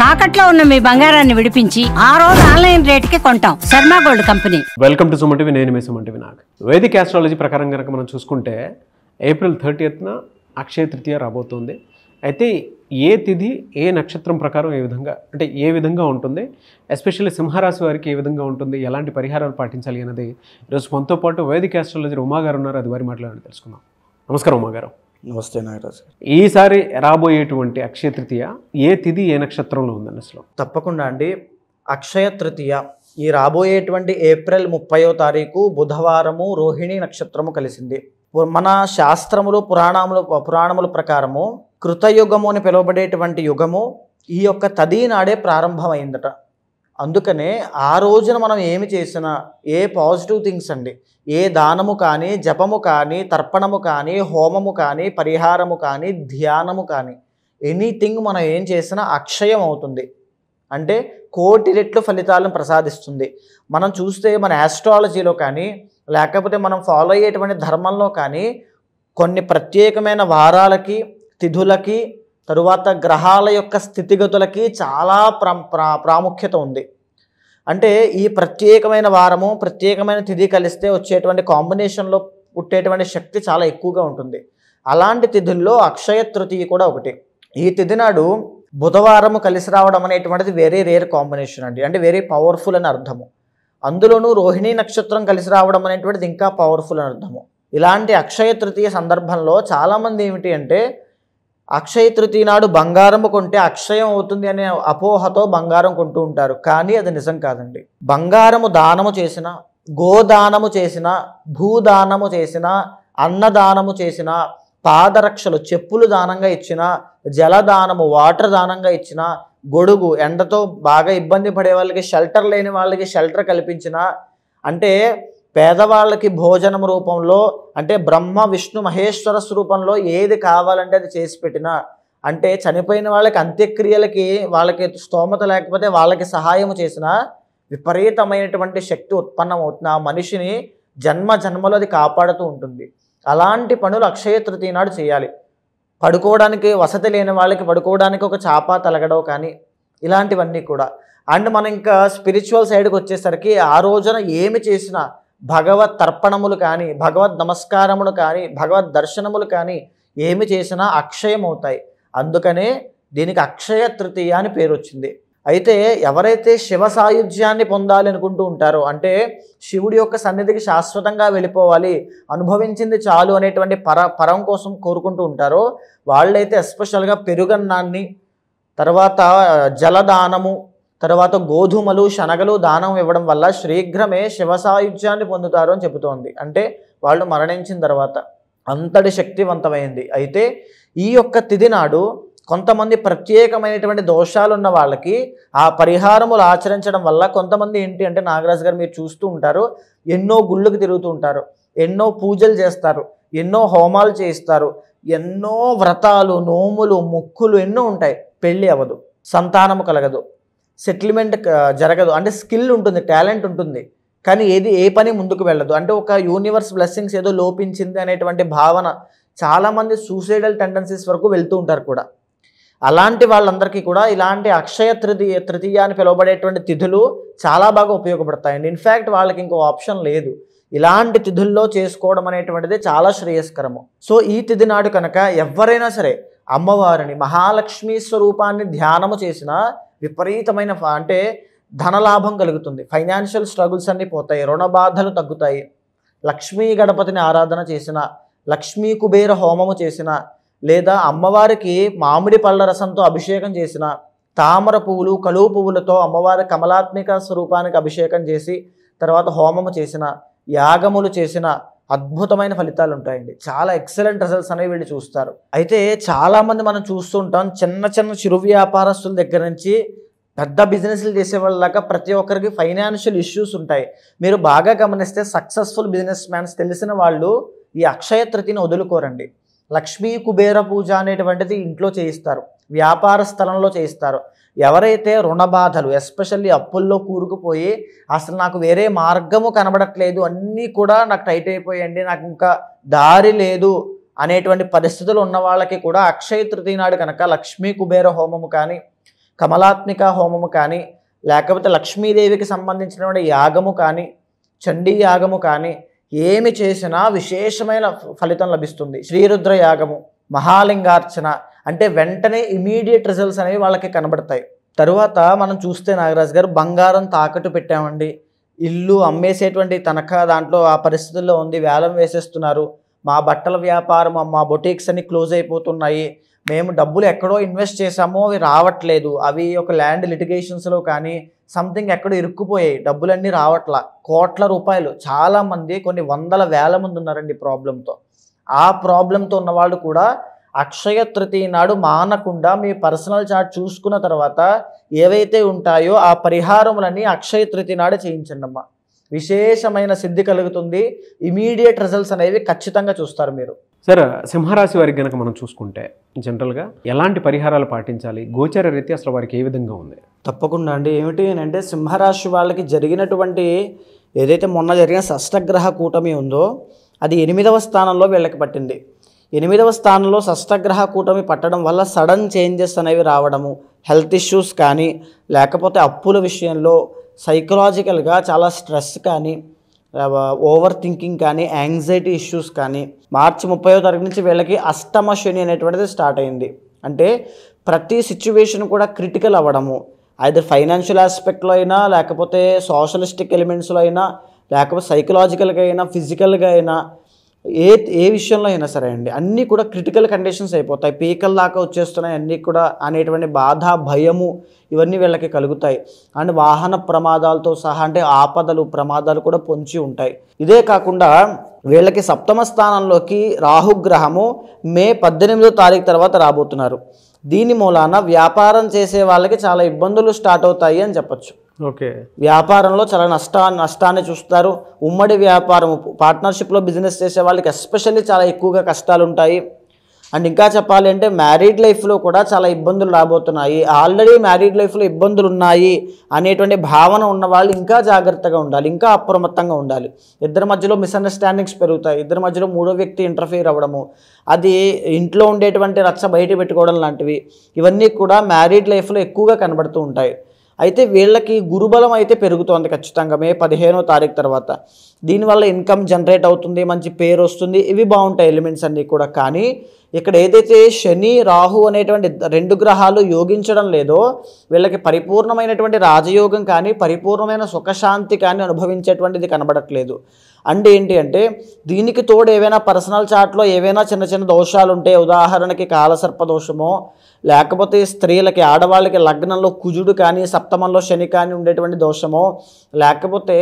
తాకట్లో ఉన్న మీ బంగారాన్ని విడిపించి ఆ రోజు ఆన్లైన్ రేటుకి కొంటాం. Sharma gold company. Welcome to Suman TV. నేను మీ సుమన్ టీవీ. నాకు వేదిక ఆస్ట్రాలజీ ప్రకారం కనుక మనం చూసుకుంటే ఏప్రిల్ 30న అక్షయ తృతీయ రాబోతుంది. అయితే ఏ తిథి ఏ నక్షత్రం ప్రకారం ఏ విధంగా ఉంటుంది, ఎస్పెషల్లీ సింహరాశి వారికి ఏ విధంగా ఉంటుంది, ఎలాంటి పరిహారాలు పాటించాలి అన్నది ఈరోజు మనతో పాటు వేదిక ఆస్ట్రాలజీ ఉమా గారు ఉన్నారు. అది వారి మాట్లాడాలని తెలుసుకుందాం. నమస్కారం ఉమా గారు. నమస్తే నాగరాజు. ఈసారి రాబోయేటువంటి అక్షయ తృతీయ ఏ తిథి ఏ నక్షత్రంలో ఉందండి అసలు? తప్పకుండా అండి. అక్షయ తృతీయ ఈ రాబోయేటువంటి ఏప్రిల్ 30వ తారీఖు బుధవారము రోహిణి నక్షత్రము కలిసింది. మన శాస్త్రములు పురాణముల ప్రకారము కృతయుగము అని పిలువబడేటువంటి యుగము ఈ యొక్క తది నాడే ప్రారంభమైందట. అందుకనే ఆ రోజున మనం ఏమి చేసినా ఏ పాజిటివ్ థింగ్స్ అండి, ఏ దానము కానీ, జపము కానీ, తర్పణము కానీ, హోమము కానీ, పరిహారము కానీ, ధ్యానము కానీ, ఎనీథింగ్ మనం ఏం చేసినా అక్షయం అవుతుంది. అంటే కోటి రెట్లు ఫలితాలను ప్రసాదిస్తుంది. మనం చూస్తే మన ఆస్ట్రాలజీలో కానీ లేకపోతే మనం ఫాలో అయ్యేటువంటి ధర్మంలో కానీ కొన్ని ప్రత్యేకమైన వారాలకి, తిథులకి, తరువాత గ్రహాల యొక్క స్థితిగతులకి చాలా ప్రాముఖ్యత ఉంది. అంటే ఈ ప్రత్యేకమైన వారము, ప్రత్యేకమైన తిథి కలిస్తే వచ్చేటువంటి కాంబినేషన్లో పుట్టేటువంటి శక్తి చాలా ఎక్కువగా ఉంటుంది. అలాంటి తిథుల్లో అక్షయ తృతీయ కూడా ఒకటి. ఈ తిథి నాడు బుధవారము కలిసి రావడం అనేటువంటిది వెరీ రేర్ కాంబినేషన్ అండి. అంటే వెరీ పవర్ఫుల్ అని అర్థము. అందులోనూ రోహిణీ నక్షత్రం కలిసి రావడం అనేటువంటిది ఇంకా పవర్ఫుల్ అని అర్థము. ఇలాంటి అక్షయ తృతీయ సందర్భంలో చాలామంది ఏమిటి అంటే అక్షయ తృతీయ నాడు బంగారము కొంటే అక్షయం అవుతుంది అనే అపోహతో బంగారం కొంటూ ఉంటారు. కానీ అది నిజం కాదండి. బంగారము దానము చేసిన, గోదానము చేసిన, భూదానము చేసిన, అన్నదానము చేసిన, పాదరక్షలు చెప్పులు దానంగా ఇచ్చిన, జలదానము వాటర్ దానంగా ఇచ్చిన, గొడుగు ఎండతో బాగా ఇబ్బంది పడే వాళ్ళకి, షెల్టర్ లేని వాళ్ళకి షెల్టర్ కల్పించిన, అంటే పేదవాళ్ళకి భోజనం రూపంలో, అంటే బ్రహ్మ విష్ణు మహేశ్వర స్వరూపంలో ఏది కావాలంటే అది చేసి పెట్టిన, అంటే చనిపోయిన వాళ్ళకి అంత్యక్రియలకి వాళ్ళకి స్తోమత లేకపోతే వాళ్ళకి సహాయం చేసిన విపరీతమైనటువంటి శక్తి ఉత్పన్నమవుతుంది. ఆ మనిషిని జన్మలో అది కాపాడుతూ ఉంటుంది. అలాంటి పనులు అక్షయ తృతీయ నాడు చేయాలి. పడుకోవడానికి వసతి లేని వాళ్ళకి పడుకోవడానికి ఒక చాప తలగడో కానీ ఇలాంటివన్నీ కూడా. అండ్ మనం ఇంకా స్పిరిచువల్ సైడ్కి వచ్చేసరికి ఆ రోజున ఏమి చేసినా భగవత్ తర్పణములు కానీ, భగవద్ నమస్కారములు కానీ, భగవద్ దర్శనములు కానీ ఏమి చేసినా అక్షయం అవుతాయి. అందుకనే దీనికి అక్షయ తృతీయ అని పేరు వచ్చింది. అయితే ఎవరైతే శివ సాయుధ్యాన్ని పొందాలి అనుకుంటూ ఉంటారో, అంటే శివుడి యొక్క సన్నిధికి శాశ్వతంగా వెళ్ళిపోవాలి, అనుభవించింది చాలు అనేటువంటి పరం కోసం కోరుకుంటూ ఉంటారో వాళ్ళైతే ఎస్పెషల్గా పెరుగన్నాన్ని, తర్వాత జలదానము, తర్వాత గోధుమలు, శనగలు దానం ఇవ్వడం వల్ల శీఘ్రమే శివ సాయుధ్యాన్ని పొందుతారు అని చెబుతోంది. అంటే వాళ్ళు మరణించిన తర్వాత అంతటి శక్తివంతమైంది. అయితే ఈ యొక్క తిథి నాడు కొంతమంది ప్రత్యేకమైనటువంటి దోషాలు ఉన్న వాళ్ళకి ఆ పరిహారములు ఆచరించడం వల్ల కొంతమంది ఏంటి అంటే నాగరాజు గారు మీరు చూస్తూ ఉంటారు, ఎన్నో గుళ్ళకు తిరుగుతూ ఉంటారు, ఎన్నో పూజలు చేస్తారు, ఎన్నో హోమాలు చేయిస్తారు, ఎన్నో వ్రతాలు, నోములు, మొక్కులు ఎన్నో ఉంటాయి. పెళ్ళి అవ్వదు, సంతానము కలగదు, సెటిల్మెంట్ జరగదు. అంటే స్కిల్ ఉంటుంది, టాలెంట్ ఉంటుంది, కానీ ఏ పని ముందుకు వెళ్ళదు. అంటే ఒక యూనివర్స్ బ్లెస్సింగ్స్ ఏదో లోపించింది అనేటువంటి భావన, చాలామంది సూసైడల్ టెండెన్సీస్ వరకు వెళ్తూ ఉంటారు కూడా. అలాంటి వాళ్ళందరికీ కూడా ఇలాంటి అక్షయ తృతీయ అని పిలువబడేటువంటి తిథులు చాలా బాగా ఉపయోగపడతాయండి. ఇన్ఫ్యాక్ట్ వాళ్ళకి ఇంకో ఆప్షన్ లేదు. ఇలాంటి తిథుల్లో చేసుకోవడం అనేటువంటిది చాలా శ్రేయస్కరము. సో ఈ తిథి నాడు కనుక ఎవరైనా సరే అమ్మవారిని, మహాలక్ష్మి స్వరూపాన్ని ధ్యానము చేసిన విపరీతమైన అంటే ధనలాభం కలుగుతుంది, ఫైనాన్షియల్ స్ట్రగుల్స్ అన్నీ పోతాయి, రుణ బాధలు తగ్గుతాయి. లక్ష్మీ గణపతిని ఆరాధన చేసిన, లక్ష్మీ కుబేర హోమము చేసిన, లేదా అమ్మవారికి మామిడి పళ్ళ రసంతో అభిషేకం చేసిన, తామర పువ్వులు, కలువ పువ్వులతో అమ్మవారి కమలాత్మిక స్వరూపానికి అభిషేకం చేసి తర్వాత హోమము చేసిన, యాగములు చేసిన అద్భుతమైన ఫలితాలు ఉంటాయండి. చాలా ఎక్సలెంట్ రిజల్ట్స్ అనేవి వీళ్ళు చూస్తారు. అయితే చాలామంది మనం చూస్తుంటాం, చిన్న చిరు వ్యాపారస్తుల దగ్గర నుంచి పెద్ద బిజినెస్లు చేసే వాళ్ళక ప్రతి ఒక్కరికి ఫైనాన్షియల్ ఇష్యూస్ ఉంటాయి. మీరు బాగా గమనిస్తే సక్సెస్ఫుల్ బిజినెస్ మ్యాన్స్ తెలిసిన వాళ్ళు ఈ అక్షయ తృతీయను వదులుకోరండి. లక్ష్మీ కుబేర పూజ అనేటువంటిది ఇంట్లో చేయిస్తారు, వ్యాపార స్థలంలో చేయిస్తారు. ఎవరైతే రుణ బాధలు, ఎస్పెషల్లీ అప్పుల్లో కూరుకుపోయి అసలు నాకు వేరే మార్గము కనబడట్లేదు, అన్నీ కూడా నాకు టైట్ అయిపోయాయండి, నాకు ఇంకా దారి లేదు అనేటువంటి పరిస్థితులు ఉన్న వాళ్ళకి కూడా అక్షయ తృతీయ నాడు కనుక లక్ష్మీ కుబేర హోమము కానీ, కమలాత్మిక హోమము కానీ, లేకపోతే లక్ష్మీదేవికి సంబంధించినటువంటి యాగము కానీ, చండీ యాగము కానీ ఏమి చేసినా విశేషమైన ఫలితం లభిస్తుంది. శ్రీరుద్ర యాగము, మహాలింగార్చన అంటే వెంటనే ఇమీడియట్ రిజల్ట్స్ అనేవి వాళ్ళకి కనబడతాయి. తరువాత మనం చూస్తే నాగరాజు గారు బంగారం తాకట్టు పెట్టామండి, ఇల్లు అమ్మేసేటువంటి తనఖా దాంట్లో ఆ పరిస్థితుల్లో ఉంది, వేలం వేసేస్తున్నారు, మా బట్టల వ్యాపారం మా బొటీక్స్ అన్ని క్లోజ్ అయిపోతున్నాయి, మేము డబ్బులు ఎక్కడో ఇన్వెస్ట్ చేసామో అవి రావట్లేదు, అవి ఒక ల్యాండ్ లిటిగేషన్స్లో కానీ సంథింగ్ ఎక్కడో ఇరుక్కుపోయాయి, డబ్బులన్నీ రావట్లా, కోట్ల రూపాయలు, చాలామంది కొన్ని వందల వేల మంది ఉన్నారండి ప్రాబ్లంతో. ఆ ప్రాబ్లంతో ఉన్నవాళ్ళు కూడా అక్షయ తృతీయ నాడు మానకుండా మీ పర్సనల్ చార్ట్ చూసుకున్న తర్వాత ఏవైతే ఉంటాయో ఆ పరిహారములన్నీ అక్షయ తృతీయ నాడు చేయించండి అమ్మా. విశేషమైన సిద్ధి కలుగుతుంది, ఇమీడియట్ రిజల్ట్స్ అనేవి ఖచ్చితంగా చూస్తారు మీరు. సార్, సింహరాశి వారికి కనుక మనం చూసుకుంటే జనరల్గా ఎలాంటి పరిహారాలు పాటించాలి, గోచర రీతి అసలు వారికి ఏ విధంగా ఉంది? తప్పకుండా అండి. ఏమిటి అంటే సింహరాశి వాళ్ళకి జరిగినటువంటి ఏదైతే మొన్న జరిగిన షష్టగ్రహ కూటమి ఉందో అది 8వ స్థానంలో వీళ్ళకి పట్టింది. 8వ స్థానంలో షష్టగ్రహ కూటమి పట్టడం వల్ల సడన్ చేంజెస్ అనేవి రావడము, హెల్త్ ఇష్యూస్ కానీ, లేకపోతే అప్పుల విషయంలో సైకలాజికల్గా చాలా స్ట్రెస్ కానీ, ఓవర్ థింకింగ్ కానీ, యాంగ్జైటీ ఇష్యూస్ కానీ, మార్చి 30వ తారీఖు నుంచి వీళ్ళకి అష్టమ శని అనేటువంటిది స్టార్ట్ అయింది. అంటే ప్రతి సిచ్యువేషన్ కూడా క్రిటికల్ అవ్వడము, ఐదర్ ఫైనాన్షియల్ ఆస్పెక్ట్లో అయినా, లేకపోతే సోషలిస్టిక్ ఎలిమెంట్స్లో అయినా, లేకపోతే సైకలాజికల్గా అయినా, ఫిజికల్గా అయినా, ఏ విషయంలో అయినా సరే అండి, అన్నీ కూడా క్రిటికల్ కండిషన్స్ అయిపోతాయి, పీకల దాకా వచ్చేస్తున్నాయి అన్నీ కూడా అనేటువంటి బాధ, భయము ఇవన్నీ వీళ్ళకి కలుగుతాయి. అండ్ వాహన ప్రమాదాలతో సహా అంటే ఆపదలు, ప్రమాదాలు కూడా పొంచి ఉంటాయి. ఇదే కాకుండా వీళ్ళకి 7వ స్థానంలోకి రాహుగ్రహము మే 18వ తారీఖు తర్వాత రాబోతున్నారు. దీని మూలాన వ్యాపారం చేసే వాళ్ళకి చాలా ఇబ్బందులు స్టార్ట్ అవుతాయి అని చెప్పచ్చు. ఓకే, వ్యాపారంలో చాలా నష్టాన్ని చూస్తారు. ఉమ్మడి వ్యాపారం, పార్ట్నర్షిప్లో బిజినెస్ చేసే వాళ్ళకి ఎస్పెషల్లీ చాలా ఎక్కువగా కష్టాలు ఉంటాయి. అండ్ ఇంకా చెప్పాలి అంటే మ్యారీడ్ లైఫ్లో కూడా చాలా ఇబ్బందులు రాబోతున్నాయి. ఆల్రెడీ మ్యారీడ్ లైఫ్లో ఇబ్బందులు ఉన్నాయి అనేటువంటి భావన ఉన్న వాళ్ళు ఇంకా జాగ్రత్తగా ఉండాలి, ఇంకా అప్రమత్తంగా ఉండాలి. ఇద్దరి మధ్యలో మిస్అండర్స్టాండింగ్స్ పెరుగుతాయి, ఇద్దరి మధ్యలో మూడో వ్యక్తి ఇంటర్ఫియర్ అవ్వడము, అది ఇంట్లో ఉండేటువంటి రచ్చ బయట పెట్టుకోవడం లాంటివి ఇవన్నీ కూడా మ్యారీడ్ లైఫ్లో ఎక్కువగా కనబడుతూ ఉంటాయి. అయితే వీళ్ళకి గురుబలం అయితే పెరుగుతోంది ఖచ్చితంగా మే 15వ తారీఖు తర్వాత. దీనివల్ల ఇన్కమ్ జనరేట్ అవుతుంది, మంచి పేరు వస్తుంది, ఇవి బాగుంటాయి ఎలిమెంట్స్ అన్నీ కూడా. కానీ ఇక్కడ ఏదైతే శని రాహు అనేటువంటి 2 గ్రహాలు యోగించడం లేదో వీళ్ళకి పరిపూర్ణమైనటువంటి రాజయోగం కానీ, పరిపూర్ణమైన సుఖశాంతి కానీ అనుభవించేటువంటిది కనబడట్లేదు. అంటే ఏంటి అంటే దీనికి తోడు ఏవైనా పర్సనల్ చార్ట్లో ఏవైనా చిన్న చిన్న దోషాలు ఉంటే, ఉదాహరణకి కాలసర్ప దోషమో, లేకపోతే స్త్రీలకి ఆడవాళ్ళకి లగ్నంలో కుజుడు కానీ, సప్తమంలో శని కానీ ఉండేటువంటి దోషమో, లేకపోతే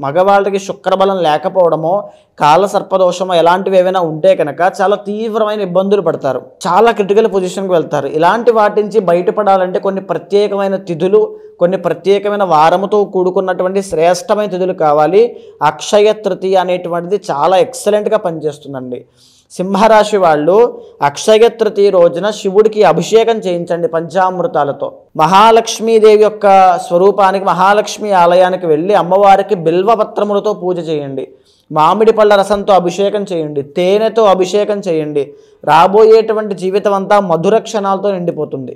మగవాళ్ళకి శుక్రబలం లేకపోవడమో, కాలసర్పదోషమో ఎలాంటివి ఏవైనా ఉంటే కనుక చాలా తీవ్రమైన ఇబ్బందులు పడతారు, చాలా క్రిటికల్ పొజిషన్కి వెళ్తారు. ఇలాంటి వాటి నుంచి బయటపడాలంటే కొన్ని ప్రత్యేకమైన తిథులు, కొన్ని ప్రత్యేకమైన వారముతో కూడుకున్నటువంటి శ్రేష్టమైన తిథులు కావాలి. అక్షయ తృతీయ అనేటువంటిది చాలా ఎక్సలెంట్గా పనిచేస్తుందండి. సింహరాశి వాళ్ళు అక్షయ తృతీయ రోజున శివుడికి అభిషేకం చేయించండి పంచామృతాలతో. మహాలక్ష్మీదేవి యొక్క స్వరూపానికి, మహాలక్ష్మి ఆలయానికి వెళ్ళి అమ్మవారికి బిల్వపత్రములతో పూజ చేయండి, మామిడి పళ్ళ రసంతో అభిషేకం చేయండి, తేనెతో అభిషేకం చేయండి. రాబోయేటువంటి జీవితం అంతా మధుర క్షణాలతో నిండిపోతుంది.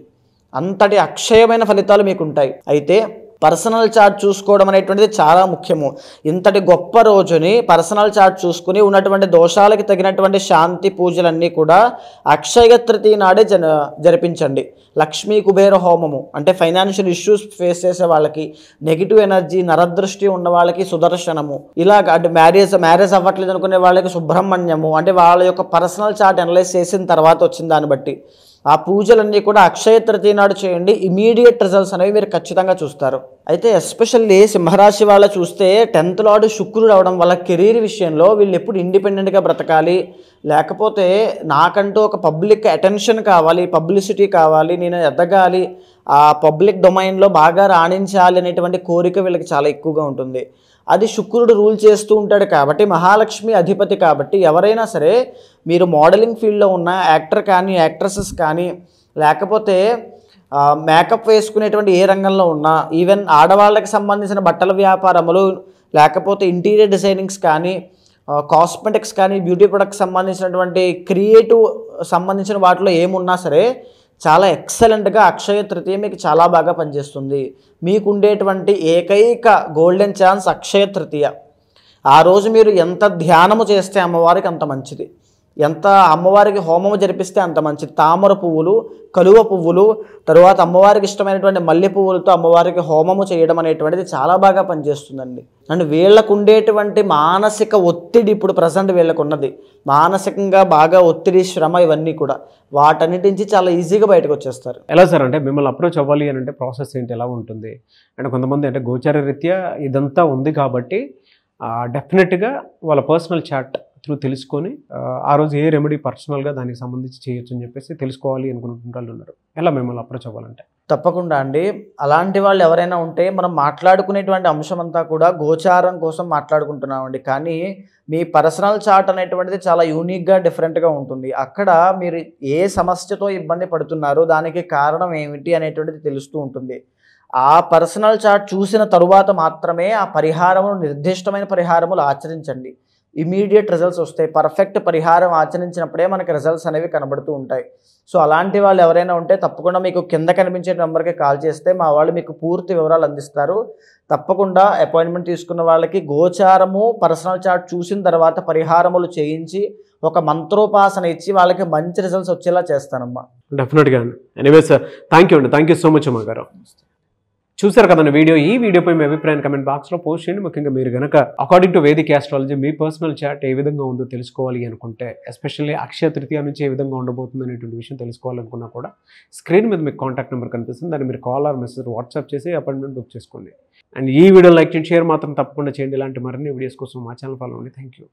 అంతటి అక్షయమైన ఫలితాలు మీకు ఉంటాయి. అయితే పర్సనల్ చార్ట్ చూసుకోవడం అనేటువంటిది చాలా ముఖ్యము. ఇంతటి గొప్ప రోజుని పర్సనల్ చార్ట్ చూసుకుని ఉన్నటువంటి దోషాలకి తగినటువంటి శాంతి పూజలన్నీ కూడా అక్షయ తృతీయ నాడే జరిపించండి. లక్ష్మీ కుబేర హోమము అంటే ఫైనాన్షియల్ ఇష్యూస్ ఫేస్ చేసే వాళ్ళకి, నెగిటివ్ ఎనర్జీ, నరదృష్టి ఉన్న వాళ్ళకి సుదర్శనము, ఇలాగ అంటే మ్యారేజ్ అవ్వట్లేదు అనుకునే వాళ్ళకి సుబ్రహ్మణ్యము, అంటే వాళ్ళ యొక్క పర్సనల్ చార్ట్ అనలైజ్ చేసిన తర్వాత వచ్చిన దాన్ని బట్టి ఆ పూజలన్నీ కూడా అక్షయ తృతీయ నాడు చేయండి. ఇమీడియట్ రిజల్ట్స్ అనేవి మీరు ఖచ్చితంగా చూస్తారు. అయితే ఎస్పెషల్లీ సింహరాశి వాళ్ళ చూస్తే 10th లార్డ్ శుక్రుడు అవడం వల్ల కెరీర్ విషయంలో వీళ్ళు ఎప్పుడు ఇండిపెండెంట్గా బ్రతకాలి, లేకపోతే నాకంటూ ఒక పబ్లిక్ అటెన్షన్ కావాలి, పబ్లిసిటీ కావాలి, నేను ఎదగాలి, ఆ పబ్లిక్ డొమైన్లో బాగా రాణించాలి అనేటువంటి కోరిక వీళ్ళకి చాలా ఎక్కువగా ఉంటుంది. అది శుక్రుడు రూల్ చేస్తూ ఉంటాడు కాబట్టి, మహాలక్ష్మి అధిపతి కాబట్టి, ఎవరైనా సరే మీరు మోడలింగ్ ఫీల్డ్లో ఉన్న యాక్టర్ కానీ, యాక్ట్రసెస్ కానీ, లేకపోతే మేకప్ వేసుకునేటువంటి ఏ రంగంలో ఉన్నా, ఈవెన్ ఆడవాళ్ళకి సంబంధించిన బట్టల వ్యాపారములు, లేకపోతే ఇంటీరియర్ డిజైనింగ్స్ కానీ, కాస్మెటిక్స్ కానీ, బ్యూటీ ప్రొడక్ట్స్ సంబంధించినటువంటి క్రియేటివ్ సంబంధించిన వాటిలో ఏమున్నా సరే చాలా ఎక్సలెంట్గా అక్షయ తృతీయ మీకు చాలా బాగా పనిచేస్తుంది. మీకు ఉండేటువంటి ఏకైక గోల్డెన్ ఛాన్స్ అక్షయ తృతీయ. ఆ రోజు మీరు ఎంత ధ్యానము చేస్తే అమ్మవారికి అంత మంచిది, ఎంత అమ్మవారికి హోమము జరిపిస్తే అంత మంచిది. తామర పువ్వులు, కలువ పువ్వులు, తరువాత అమ్మవారికి ఇష్టమైనటువంటి మల్లె పువ్వులతో అమ్మవారికి హోమము చేయడం అనేటువంటిది చాలా బాగా పనిచేస్తుందండి. అండ్ వీళ్ళకు ఉండేటువంటి మానసిక ఒత్తిడి ఇప్పుడు ప్రజెంట్ వీళ్ళకు ఉన్నది, మానసికంగా బాగా ఒత్తిడి, శ్రమ, ఇవన్నీ కూడా వాటన్నిటి నుంచి చాలా ఈజీగా బయటకు వచ్చేస్తారు. ఎలా సార్ అంటే మిమ్మల్ని అప్రోచ్ అవ్వాలి అని అంటే ప్రాసెస్ ఏంటి, ఎలా ఉంటుంది? అంటే కొంతమంది అంటే గోచార రీత్యా ఇదంతా ఉంది కాబట్టి డెఫినెట్గా వాళ్ళ పర్సనల్ చాట్ త్రూ తెలుసుకొని ఆ రోజు ఏ రెమెడీ పర్సనల్గా దానికి సంబంధించి చేయొచ్చు అని చెప్పేసి తెలుసుకోవాలి అనుకుంటున్న వాళ్ళు ఉన్నారు. ఎలా మిమ్మల్ని అప్రోచ్ అవ్వాలంటే? తప్పకుండా అండి, అలాంటి వాళ్ళు ఎవరైనా ఉంటే మనం మాట్లాడుకునేటువంటి అంశం అంతా కూడా గోచారం కోసం మాట్లాడుకుంటున్నామండి. కానీ మీ పర్సనల్ చార్ట్ అనేటువంటిది చాలా యూనిక్గా, డిఫరెంట్గా ఉంటుంది. అక్కడ మీరు ఏ సమస్యతో ఇబ్బంది పడుతున్నారో దానికి కారణం ఏమిటి అనేటువంటిది తెలుస్తూ ఉంటుంది. ఆ పర్సనల్ చార్ట్ చూసిన తరువాత మాత్రమే ఆ పరిహారమును, నిర్దిష్టమైన పరిహారములు ఆచరించండి. ఇమీడియట్ రిజల్ట్స్ వస్తాయి. పర్ఫెక్ట్ పరిహారం ఆచరించినప్పుడే మనకి రిజల్ట్స్ అనేవి కనబడుతూ ఉంటాయి. సో అలాంటి వాళ్ళు ఎవరైనా ఉంటే తప్పకుండా మీకు కింద కనిపించే నెంబర్కి కాల్ చేస్తే మా వాళ్ళు మీకు పూర్తి వివరాలు అందిస్తారు. తప్పకుండా అపాయింట్మెంట్ తీసుకున్న వాళ్ళకి గోచారము, పర్సనల్ చార్ట్ చూసిన తర్వాత పరిహారములు చేయించి ఒక మంత్రోపాసన ఇచ్చి వాళ్ళకి మంచి రిజల్ట్స్ వచ్చేలా చేస్తానమ్మా. డెఫినెట్గా అండి. ఎనీవే సార్, థ్యాంక్ యూ అండి, థ్యాంక్ యూ సో మచ్ అమ్మ గారు. చూసారు కదండి వీడియో. ఈ వీడియోపై మీ అభిప్రాయాన్ని కమెంట్ బాక్స్లో పోస్ట్ చేయండి. ముఖ్యంగా మీరు కనుక అకార్డింగ్ టు వేదిక్ ఆస్ట్రాలజీ మీ పర్సనల్ చార్ట్ ఏ విధంగా ఉందో తెలుసుకోవాలి అనుకుంటే, ఎస్పెషల్లీ అక్షయ తృతీయ నుంచి ఏ విధంగా ఉండబోతుంది అనేటువంటి విషయం తెలుసుకోవాలనుకున్నా కూడా స్క్రీన్ మీద మీకు కాంటాక్ట్ నెంబర్ కనిపిస్తుంది, దాన్ని మీరు కాల్ ఆర్ మెసేజ్ వాట్సాప్ చేసి అపాయింట్మెంట్ బుక్ చేసుకోండి. అండ్ ఈ వీడియో లైక్ చేయండి, షేర్ మాత్రం తప్పకుండా చేయండి. ఇలాంటి మరిన్ని వీడియోస్ కోసం మా ఛానల్ ఫాలో అవ్వండి. Thank you.